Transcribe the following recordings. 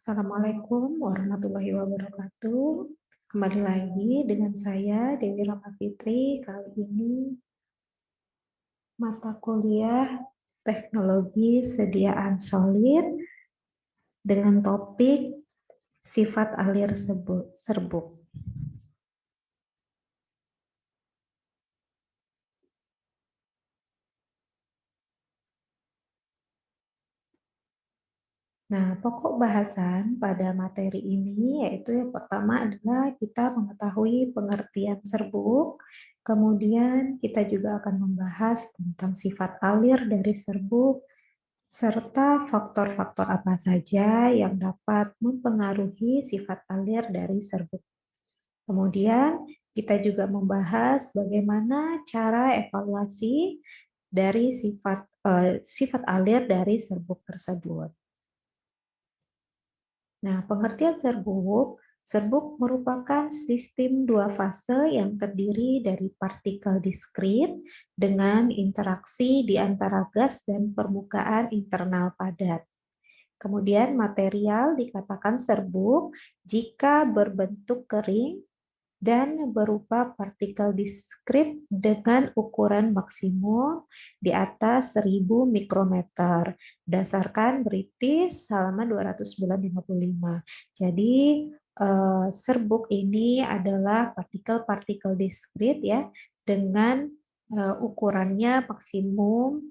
Assalamualaikum warahmatullahi wabarakatuh. Kembali lagi dengan saya Dewi Rama Fitri. Kali ini mata kuliah teknologi sediaan solid dengan topik sifat alir serbuk. Nah, pokok bahasan pada materi ini yaitu yang pertama adalah kita mengetahui pengertian serbuk, kemudian kita juga akan membahas tentang sifat alir dari serbuk, serta faktor-faktor apa saja yang dapat mempengaruhi sifat alir dari serbuk. Kemudian kita juga membahas bagaimana cara evaluasi dari sifat alir dari serbuk tersebut. Nah, pengertian serbuk merupakan sistem dua fase yang terdiri dari partikel diskrit dengan interaksi di antara gas dan permukaan internal padat. Kemudian material dikatakan serbuk jika berbentuk kering dan berupa partikel diskrit dengan ukuran maksimum di atas 1000 mikrometer berdasarkan British halaman 255. Jadi serbuk ini adalah partikel-partikel diskrit ya dengan ukurannya maksimum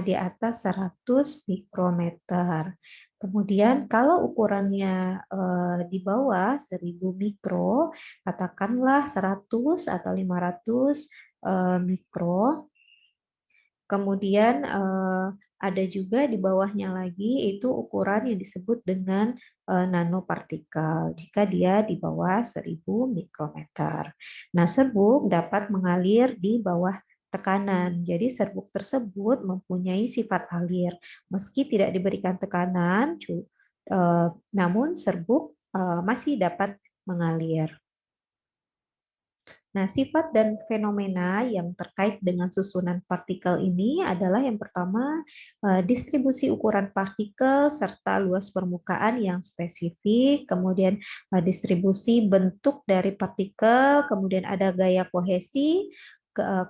di atas 100 mikrometer. Kemudian kalau ukurannya di bawah 1000 mikro, katakanlah 100 atau 500 mikro. Kemudian ada juga di bawahnya lagi itu ukuran yang disebut dengan nanopartikel jika dia di bawah 1000 mikrometer. Nah, serbuk dapat mengalir di bawah tekanan. Jadi serbuk tersebut mempunyai sifat alir meski tidak diberikan tekanan, namun serbuk masih dapat mengalir. Nah, sifat dan fenomena yang terkait dengan susunan partikel ini adalah yang pertama, distribusi ukuran partikel serta luas permukaan yang spesifik, kemudian distribusi bentuk dari partikel, kemudian ada gaya kohesi,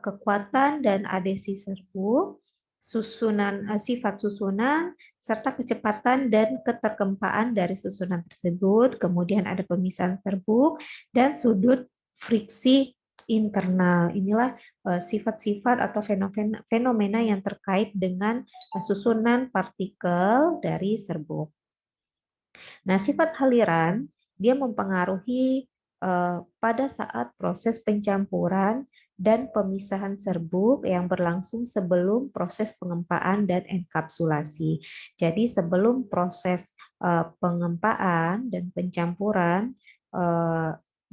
kekuatan dan adhesi serbuk, sifat susunan, serta kecepatan dan keterkempaan dari susunan tersebut, kemudian ada pemisahan serbuk, dan sudut friksi internal. Inilah sifat-sifat atau fenomena yang terkait dengan susunan partikel dari serbuk. Nah, sifat aliran dia mempengaruhi pada saat proses pencampuran dan pemisahan serbuk yang berlangsung sebelum proses pengempaan dan enkapsulasi. Jadi sebelum proses pengempaan dan pencampuran,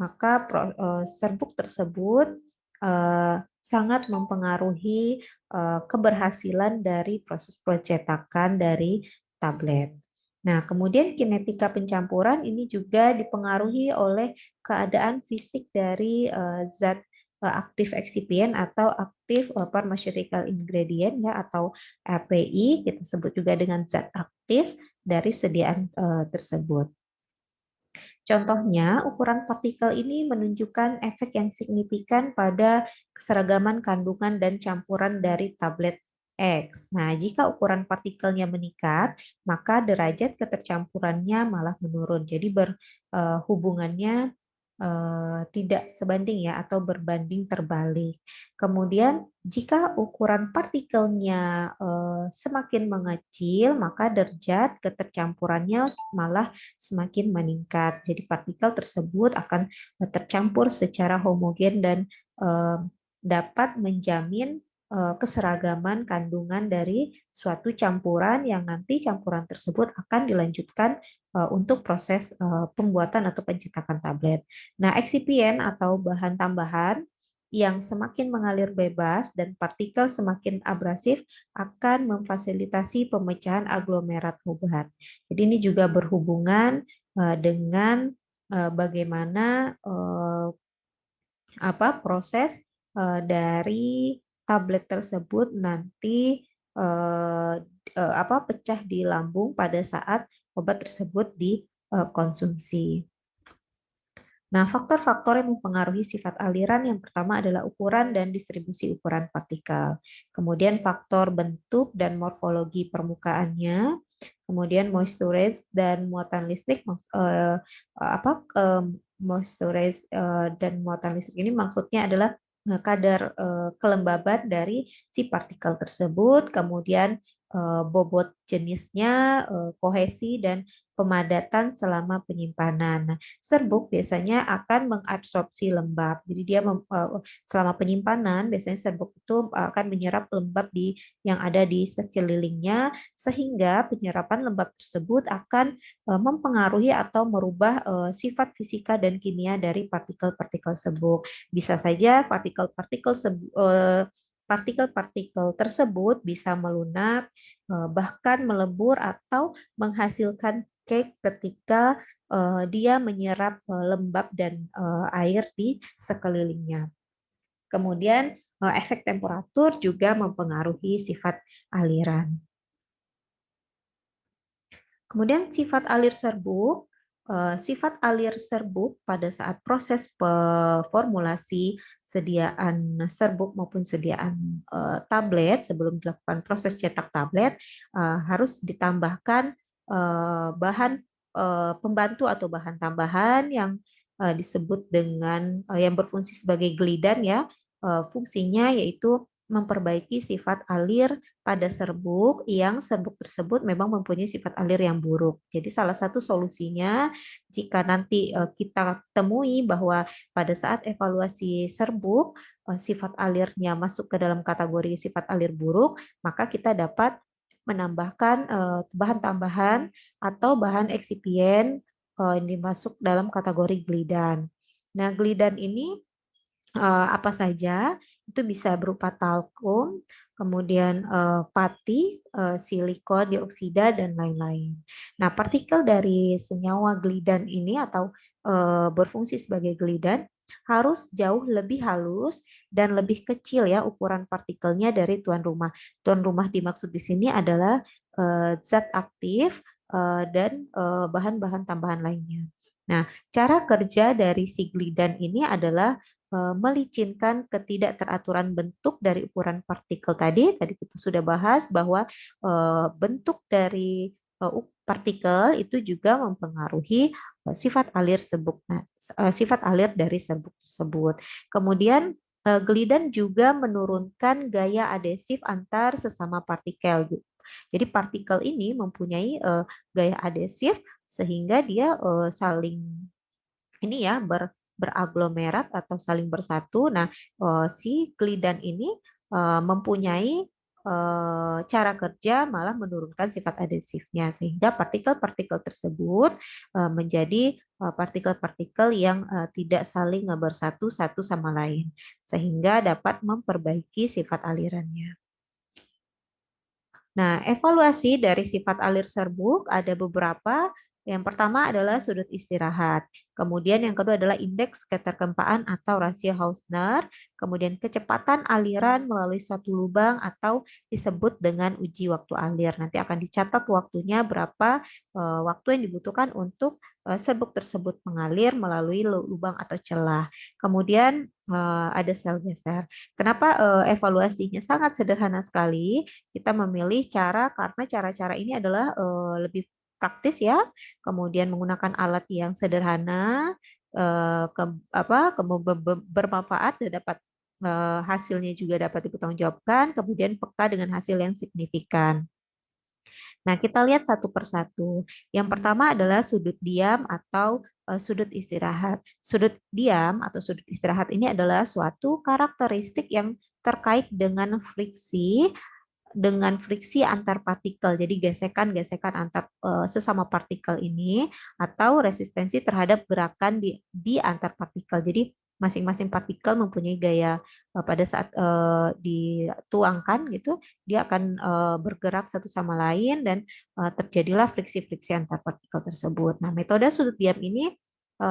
maka serbuk tersebut sangat mempengaruhi keberhasilan dari proses percetakan dari tablet. Nah, kemudian kinetika pencampuran ini juga dipengaruhi oleh keadaan fisik dari zat aktif eksipien atau aktif pharmaceutical ingredient ya atau API, kita sebut juga dengan zat aktif dari sediaan tersebut. Contohnya, ukuran partikel ini menunjukkan efek yang signifikan pada keseragaman kandungan dan campuran dari tablet X. Nah, jika ukuran partikelnya meningkat, maka derajat ketercampurannya malah menurun. Jadi berhubungannya tidak sebanding ya atau berbanding terbalik. Kemudian jika ukuran partikelnya semakin mengecil, maka derajat ketercampurannya malah semakin meningkat. Jadi partikel tersebut akan tercampur secara homogen dan dapat menjamin keseragaman kandungan dari suatu campuran yang nanti campuran tersebut akan dilanjutkan untuk proses pembuatan atau pencetakan tablet. Nah, eksipien atau bahan tambahan yang semakin mengalir bebas dan partikel semakin abrasif akan memfasilitasi pemecahan aglomerat obat. Jadi ini juga berhubungan dengan bagaimana proses dari tablet tersebut nanti pecah di lambung pada saat obat tersebut konsumsi. Nah, faktor-faktor yang mempengaruhi sifat aliran yang pertama adalah ukuran dan distribusi ukuran partikel. Kemudian faktor bentuk dan morfologi permukaannya, kemudian moisturage dan muatan listrik. Moisturage dan muatan listrik ini maksudnya adalah kadar kelembaban dari si partikel tersebut, kemudian bobot jenisnya, kohesi dan pemadatan selama penyimpanan. Nah, serbuk biasanya akan mengabsorpsi lembab. Jadi dia selama penyimpanan biasanya serbuk itu akan menyerap lembab yang ada di sekelilingnya, sehingga penyerapan lembab tersebut akan mempengaruhi atau merubah sifat fisika dan kimia dari partikel-partikel serbuk. Bisa saja partikel-partikel tersebut bisa melunak, bahkan melebur atau menghasilkan cake ketika dia menyerap lembab dan air di sekelilingnya. Kemudian efek temperatur juga mempengaruhi sifat aliran. Kemudian sifat alir serbuk. Sifat alir serbuk pada saat proses formulasi sediaan serbuk maupun sediaan tablet sebelum dilakukan proses cetak tablet harus ditambahkan bahan pembantu atau bahan tambahan yang disebut dengan yang berfungsi sebagai glidan ya. Fungsinya yaitu memperbaiki sifat alir pada serbuk yang serbuk tersebut memang mempunyai sifat alir yang buruk. Jadi salah satu solusinya jika nanti kita temui bahwa pada saat evaluasi serbuk sifat alirnya masuk ke dalam kategori sifat alir buruk, maka kita dapat menambahkan bahan tambahan atau bahan eksipien yang dimasuk dalam kategori glidan. Nah, glidan ini apa saja? Itu bisa berupa talkum, kemudian pati, silikon dioksida, dan lain-lain. Nah, partikel dari senyawa glidan ini atau berfungsi sebagai glidan harus jauh lebih halus dan lebih kecil ya ukuran partikelnya dari tuan rumah. Tuan rumah dimaksud di sini adalah zat aktif dan bahan-bahan tambahan lainnya. Nah, cara kerja dari si glidan ini adalah melicinkan ketidakteraturan bentuk dari ukuran partikel tadi. Tadi kita sudah bahas bahwa bentuk dari partikel itu juga mempengaruhi sifat alir serbuk. Nah, sifat alir dari serbuk tersebut. Kemudian glidan juga menurunkan gaya adhesif antar sesama partikel. Jadi partikel ini mempunyai gaya adhesif sehingga dia saling ini ya beraglomerat atau saling bersatu. Nah, si glidan ini mempunyai cara kerja malah menurunkan sifat adhesifnya sehingga partikel-partikel tersebut menjadi partikel-partikel yang tidak saling bersatu satu sama lain sehingga dapat memperbaiki sifat alirannya. Nah, evaluasi dari sifat alir serbuk ada beberapa. Yang pertama adalah sudut istirahat. Kemudian yang kedua adalah indeks keterkempaan atau rasio Hausner. Kemudian kecepatan aliran melalui suatu lubang atau disebut dengan uji waktu alir. Nanti akan dicatat waktunya berapa waktu yang dibutuhkan untuk serbuk tersebut mengalir melalui lubang atau celah. Kemudian ada sel geser. Kenapa evaluasinya sangat sederhana sekali? Kita memilih cara karena cara-cara ini adalah lebih praktis ya, kemudian menggunakan alat yang sederhana, bermanfaat dan dapat hasilnya juga dapat dipertanggungjawabkan, kemudian peka dengan hasil yang signifikan. Nah, kita lihat satu persatu. Yang pertama adalah sudut diam atau sudut istirahat. Sudut diam atau sudut istirahat ini adalah suatu karakteristik yang terkait dengan friksi antar partikel. Jadi gesekan-gesekan antar sesama partikel ini atau resistensi terhadap gerakan di antar partikel. Jadi masing-masing partikel mempunyai gaya pada saat dituangkan gitu, dia akan bergerak satu sama lain dan terjadilah friksi-friksi antar partikel tersebut. Nah, metode sudut diam ini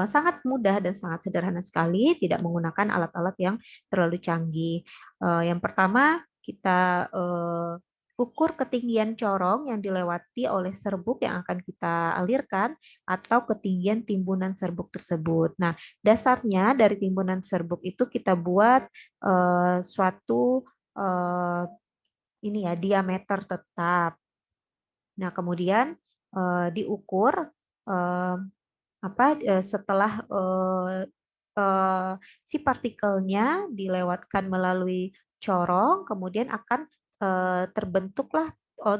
sangat mudah dan sangat sederhana sekali, tidak menggunakan alat-alat yang terlalu canggih. Yang pertama kita ukur ketinggian corong yang dilewati oleh serbuk yang akan kita alirkan atau ketinggian timbunan serbuk tersebut. Nah, dasarnya dari timbunan serbuk itu kita buat suatu eh, ini ya diameter tetap. Nah, kemudian diukur eh, setelah si partikelnya dilewatkan melalui corong, kemudian akan terbentuklah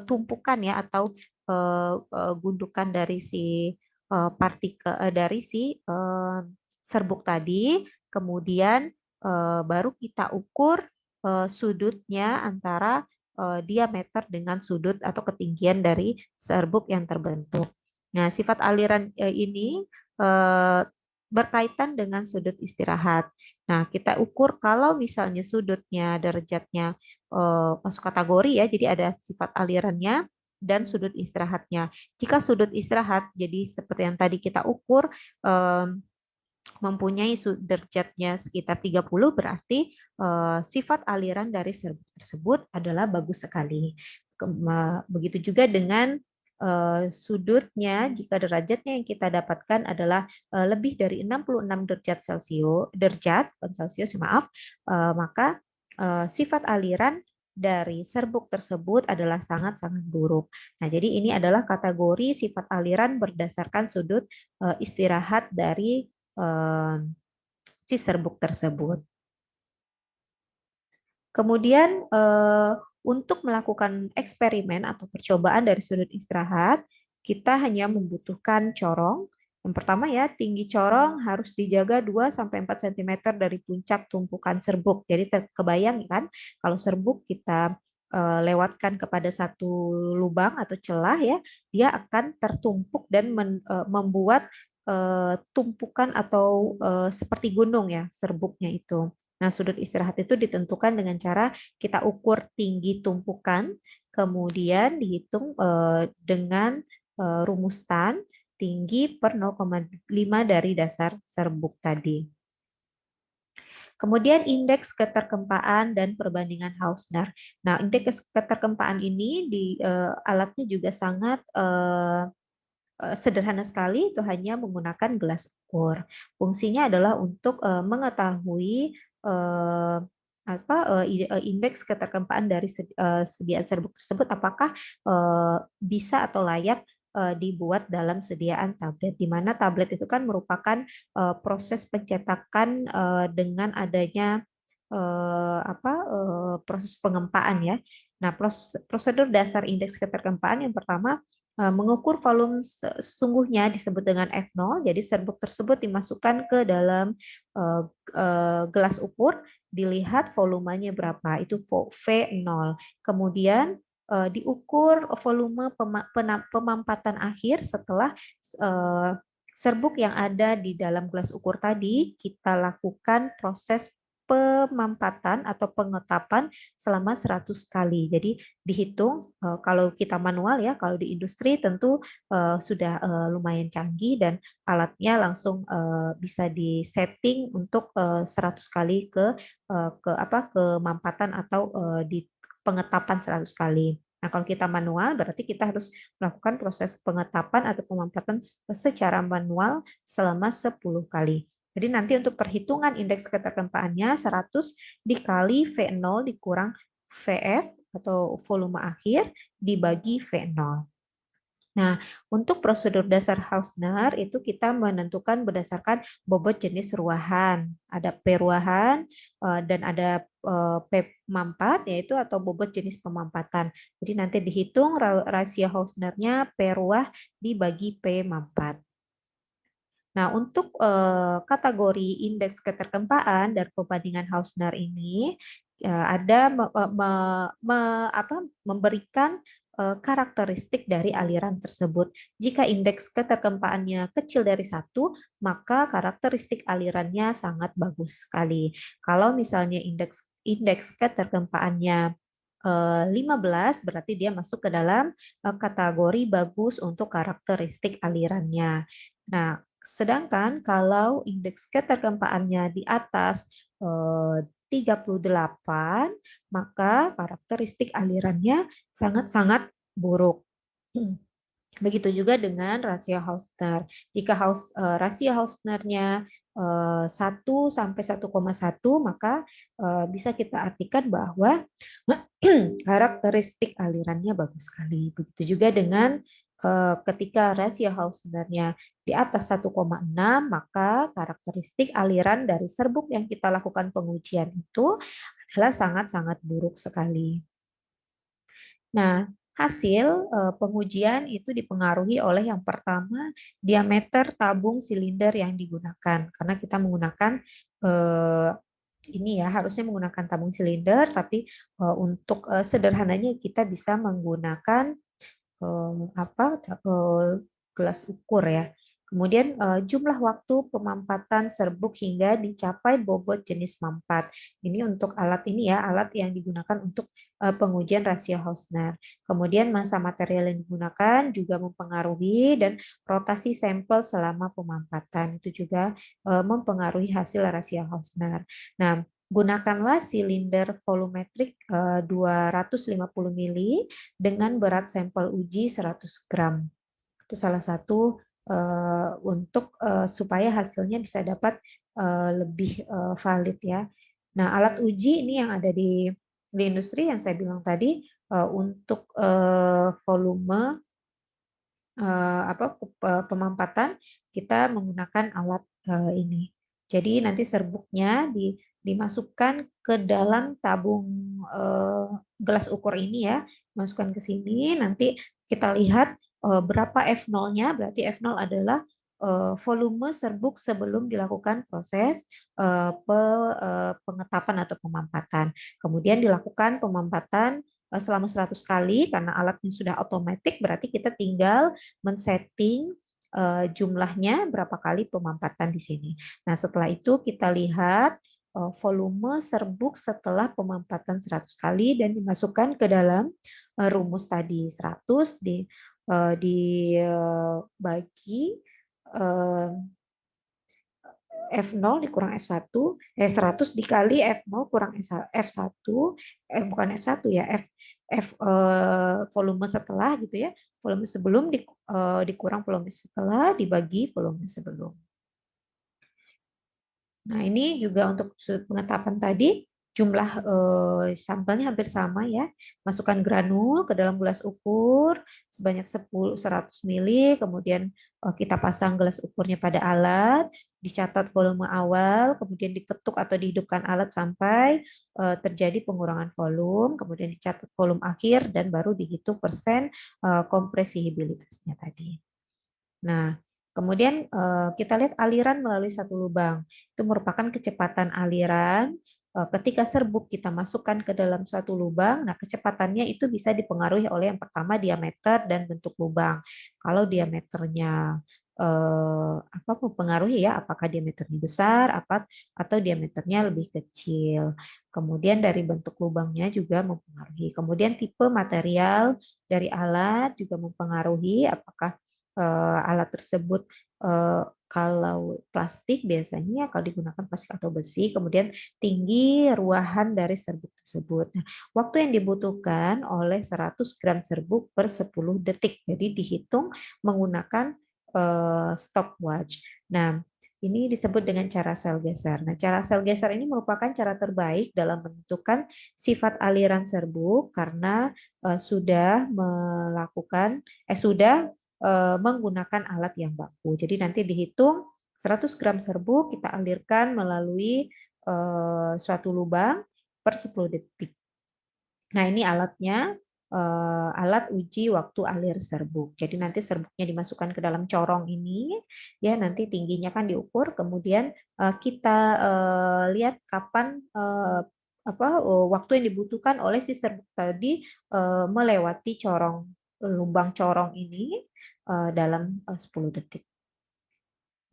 tumpukan ya atau gundukan dari si partikel dari si serbuk tadi. Kemudian baru kita ukur sudutnya antara diameter dengan sudut atau ketinggian dari serbuk yang terbentuk. Nah, sifat aliran ini eh, berkaitan dengan sudut istirahat. Nah, kita ukur kalau misalnya sudutnya, derajatnya masuk kategori ya, jadi ada sifat alirannya dan sudut istirahatnya. Jika sudut istirahat, jadi seperti yang tadi kita ukur, mempunyai derajatnya sekitar 30, berarti sifat aliran dari serbuk tersebut adalah bagus sekali. Begitu juga dengan sudutnya, jika derajatnya yang kita dapatkan adalah lebih dari 66 derajat Celcius, bukan Celcius, maaf, maka sifat aliran dari serbuk tersebut adalah sangat-sangat buruk. Nah, jadi ini adalah kategori sifat aliran berdasarkan sudut istirahat dari si serbuk tersebut. Kemudian untuk melakukan eksperimen atau percobaan dari sudut istirahat, kita hanya membutuhkan corong. Yang pertama ya, tinggi corong harus dijaga 2-4 cm dari puncak tumpukan serbuk. Jadi kebayang kan, kalau serbuk kita lewatkan kepada satu lubang atau celah ya, dia akan tertumpuk dan membuat tumpukan atau seperti gunung ya serbuknya itu. Nah, sudut istirahat itu ditentukan dengan cara kita ukur tinggi tumpukan, kemudian dihitung dengan rumus tan tinggi per 0,5 dari dasar serbuk tadi. Kemudian indeks keterkempaan dan perbandingan Hausner. Nah, indeks keterkempaan ini di alatnya juga sangat sederhana sekali, itu hanya menggunakan gelas ukur. Fungsinya adalah untuk mengetahui indeks keterkempaan dari sediaan serbuk tersebut, apakah bisa atau layak dibuat dalam sediaan tablet, di mana tablet itu kan merupakan proses pencetakan dengan adanya proses pengempaan ya. Nah, prosedur dasar indeks keterkempaan yang pertama mengukur volume sesungguhnya disebut dengan F0. Jadi serbuk tersebut dimasukkan ke dalam gelas ukur, dilihat volumenya berapa, itu V0. Kemudian diukur volume pemampatan akhir setelah serbuk yang ada di dalam gelas ukur tadi kita lakukan proses pemampatan atau pengetapan selama 100 kali. Jadi dihitung kalau kita manual ya, kalau di industri tentu sudah lumayan canggih dan alatnya langsung bisa disetting untuk 100 kali ke mampatan atau di pengetapan 100 kali. Nah, kalau kita manual berarti kita harus melakukan proses pengetapan atau pemampatan secara manual selama 10 kali. Jadi nanti untuk perhitungan indeks keterkempaannya 100 dikali V0 dikurang VF atau volume akhir dibagi V0. Nah, untuk prosedur dasar Hausner itu kita menentukan berdasarkan bobot jenis ruahan. Ada P ruahan dan ada P mampat, yaitu atau bobot jenis pemampatan. Jadi nanti dihitung rasio Hausnernya P ruah dibagi P mampat. Nah, untuk kategori indeks keterkempaan dan perbandingan Hausner ini ada memberikan karakteristik dari aliran tersebut. Jika indeks keterkempaannya kecil dari 1, maka karakteristik alirannya sangat bagus sekali. Kalau misalnya indeks keterkempaannya 15, berarti dia masuk ke dalam kategori bagus untuk karakteristik alirannya. Nah, sedangkan kalau indeks keterkempaannya di atas 38, maka karakteristik alirannya sangat-sangat buruk. Begitu juga dengan rasio Hausner. Jika rasio Hausnernya 1 sampai 1,1, maka bisa kita artikan bahwa karakteristik alirannya bagus sekali. Begitu juga dengan ketika rasio Hausnernya di atas 1,6, maka karakteristik aliran dari serbuk yang kita lakukan pengujian itu adalah sangat-sangat buruk sekali. Nah, hasil pengujian itu dipengaruhi oleh yang pertama diameter tabung silinder yang digunakan, karena kita menggunakan ini ya, harusnya menggunakan tabung silinder, tapi untuk sederhananya kita bisa menggunakan gelas ukur ya. Kemudian jumlah waktu pemampatan serbuk hingga dicapai bobot jenis mampat. Ini untuk alat ini ya, alat yang digunakan untuk pengujian rasio Hausner. Kemudian massa material yang digunakan juga mempengaruhi, dan rotasi sampel selama pemampatan itu juga mempengaruhi hasil rasio Hausner. Nah, gunakanlah silinder volumetrik 250 mili dengan berat sampel uji 100 gram. Itu salah satu untuk supaya hasilnya bisa dapat lebih valid ya. Nah, alat uji ini yang ada di industri yang saya bilang tadi untuk volume pemampatan kita menggunakan alat ini. Jadi nanti serbuknya dimasukkan ke dalam tabung gelas ukur ini ya, masukkan ke sini. Nanti kita lihat berapa F0-nya, berarti F0 adalah volume serbuk sebelum dilakukan proses pengetapan atau pemampatan. Kemudian dilakukan pemampatan selama 100 kali, karena alatnya sudah otomatis, berarti kita tinggal men-setting jumlahnya berapa kali pemampatan di sini. Nah, setelah itu kita lihat volume serbuk setelah pemampatan 100 kali dan dimasukkan ke dalam rumus tadi. 100 dibagi F0 dikurang F1, 100 dikali F0 kurang F1, bukan F1 ya, volume setelah gitu ya, volume sebelum dikurang volume setelah dibagi volume sebelum. Nah, ini juga untuk sudut pengetapan tadi, jumlah sampelnya hampir sama ya. Masukkan granul ke dalam gelas ukur sebanyak 100 mili, kemudian kita pasang gelas ukurnya pada alat, dicatat volume awal, kemudian diketuk atau dihidupkan alat sampai terjadi pengurangan volume, kemudian dicatat volume akhir, dan baru dihitung persen kompresibilitasnya tadi. Nah, kemudian kita lihat aliran melalui satu lubang. Itu merupakan kecepatan aliran ketika serbuk kita masukkan ke dalam suatu lubang. Nah, kecepatannya itu bisa dipengaruhi oleh yang pertama diameter dan bentuk lubang. Kalau diameternya mempengaruhi ya, apakah diameternya besar atau diameternya lebih kecil. Kemudian dari bentuk lubangnya juga mempengaruhi. Kemudian tipe material dari alat juga mempengaruhi, apakah alat tersebut kalau plastik biasanya kalau digunakan plastik atau besi, kemudian tinggi ruahan dari serbuk tersebut. Nah, waktu yang dibutuhkan oleh 100 gram serbuk per 10 detik. Jadi dihitung menggunakan stopwatch. Nah, ini disebut dengan cara sel geser. Nah, cara sel geser ini merupakan cara terbaik dalam menentukan sifat aliran serbuk karena sudah menggunakan alat yang baku. Jadi nanti dihitung 100 gram serbuk kita alirkan melalui suatu lubang per 10 detik. Nah, ini alatnya, alat uji waktu alir serbuk. Jadi nanti serbuknya dimasukkan ke dalam corong ini, ya nanti tingginya kan diukur, kemudian kita lihat kapan waktu yang dibutuhkan oleh si serbuk tadi melewati lubang corong ini dalam 10 detik.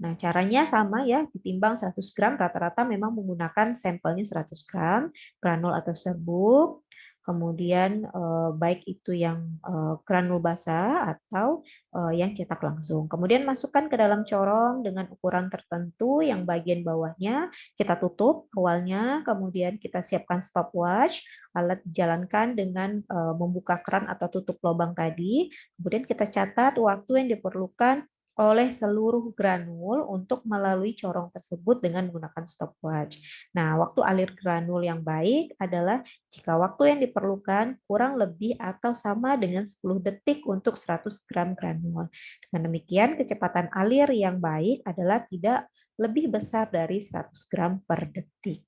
Nah, caranya sama ya, ditimbang 100 gram, rata-rata memang menggunakan sampelnya 100 gram, granul atau serbuk. kemudian baik itu yang granul basah atau yang cetak langsung. Kemudian masukkan ke dalam corong dengan ukuran tertentu yang bagian bawahnya kita tutup awalnya, kemudian kita siapkan stopwatch, alat dijalankan dengan membuka keran atau tutup lubang tadi, kemudian kita catat waktu yang diperlukan oleh seluruh granul untuk melalui corong tersebut dengan menggunakan stopwatch. Nah, waktu alir granul yang baik adalah jika waktu yang diperlukan kurang lebih atau sama dengan 10 detik untuk 100 gram granul. Dengan demikian, kecepatan alir yang baik adalah tidak lebih besar dari 100 gram per detik.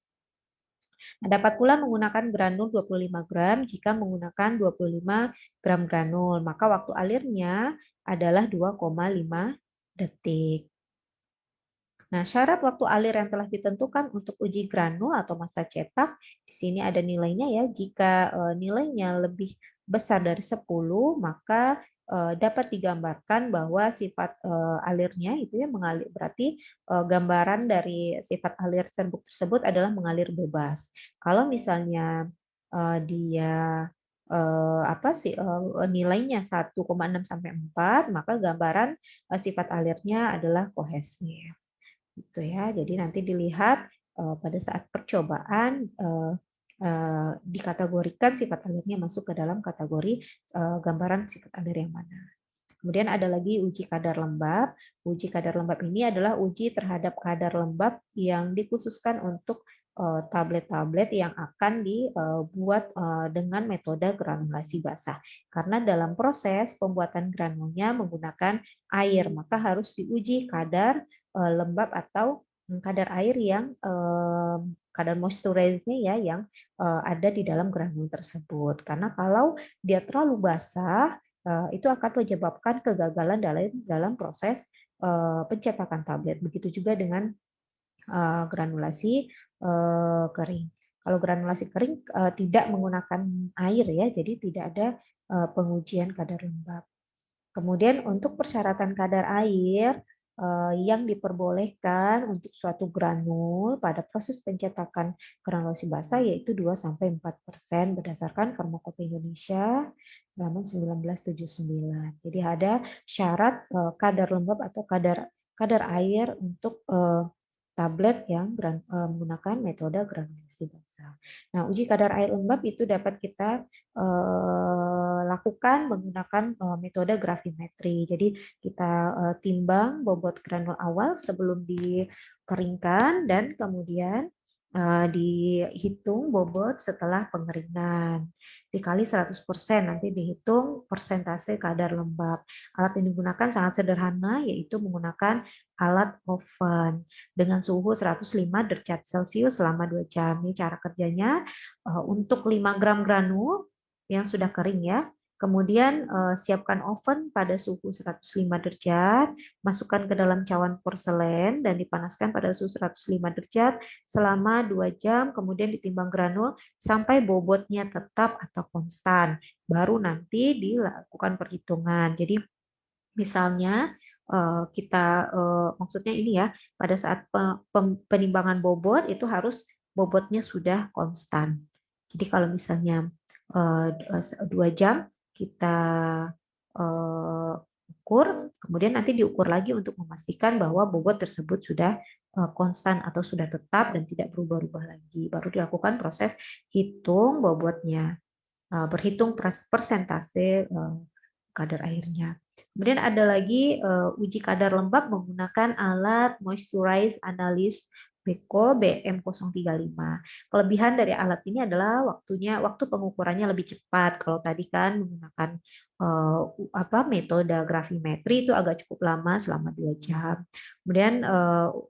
Nah, dapat pula menggunakan granul 25 gram jika menggunakan 25 gram granul, maka waktu alirnya adalah 2,5 detik. Nah, syarat waktu alir yang telah ditentukan untuk uji granul atau massa cetak, di sini ada nilainya ya. Jika nilainya lebih besar dari 10, maka dapat digambarkan bahwa sifat alirnya itu ya mengalir, berarti gambaran dari sifat alir tersebut adalah mengalir bebas. Kalau misalnya dia apa sih nilainya 1,6 sampai 4, maka gambaran sifat alirnya adalah kohesif. Gitu ya. Jadi nanti dilihat pada saat percobaan dikategorikan sifat alirnya masuk ke dalam kategori gambaran sifat alir yang mana. Kemudian ada lagi uji kadar lembab. Uji kadar lembab ini adalah uji terhadap kadar lembab yang dikhususkan untuk tablet-tablet yang akan dibuat dengan metode granulasi basah. Karena dalam proses pembuatan granulnya menggunakan air, maka harus diuji kadar lembab atau kadar air yang kadar moisturize-nya ya yang ada di dalam granul tersebut. Karena kalau dia terlalu basah itu akan menyebabkan kegagalan dalam proses pencetakan tablet. Begitu juga dengan granulasi kering. Kalau granulasi kering tidak menggunakan air ya, jadi tidak ada pengujian kadar lembab. Kemudian untuk persyaratan kadar air yang diperbolehkan untuk suatu granul pada proses pencetakan granulasi basah yaitu 2-4% berdasarkan Farmakope Indonesia halaman 1979. Jadi ada syarat kadar lembab atau kadar air untuk tablet yang menggunakan metode granulasi basah. Nah, uji kadar air lembab itu dapat kita lakukan menggunakan metode gravimetri. Jadi kita timbang bobot granul awal sebelum dikeringkan dan kemudian dihitung bobot setelah pengeringan. Dikali 100%, nanti dihitung persentase kadar lembab. Alat yang digunakan sangat sederhana, yaitu menggunakan alat oven dengan suhu 105 derajat Celcius selama 2 jam. Ini cara kerjanya untuk 5 gram granul yang sudah kering ya. Kemudian siapkan oven pada suhu 105 derajat, masukkan ke dalam cawan porselen dan dipanaskan pada suhu 105 derajat selama 2 jam, kemudian ditimbang granul sampai bobotnya tetap atau konstan. Baru nanti dilakukan perhitungan. Jadi misalnya kita maksudnya ini ya, pada saat penimbangan bobot itu harus bobotnya sudah konstan. Jadi kalau misalnya 2 jam kita ukur, kemudian nanti diukur lagi untuk memastikan bahwa bobot tersebut sudah konstan atau sudah tetap dan tidak berubah-ubah lagi. Baru dilakukan proses hitung bobotnya, berhitung persentase kadar airnya. Kemudian ada lagi uji kadar lembab menggunakan alat Moisturize Analysis Beko BM035. Kelebihan dari alat ini adalah waktu pengukurannya lebih cepat. Kalau tadi kan menggunakan metode gravimetri itu agak cukup lama selama 2 jam. Kemudian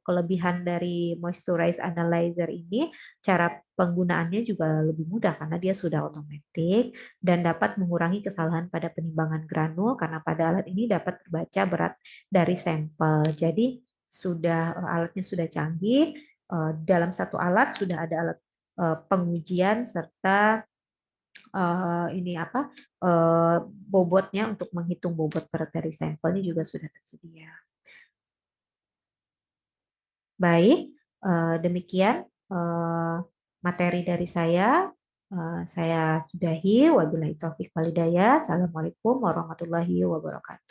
kelebihan dari Moisturize Analyzer ini, cara penggunaannya juga lebih mudah karena dia sudah otomatis dan dapat mengurangi kesalahan pada penimbangan granul karena pada alat ini dapat terbaca berat dari sampel. Jadi alatnya sudah canggih, dalam satu alat sudah ada alat pengujian serta bobotnya untuk menghitung bobot berat dari sampel ini juga sudah tersedia. Baik, demikian materi dari saya. Saya sudahi, wabillahi taufik walhidayah. Assalamualaikum warahmatullahi wabarakatuh.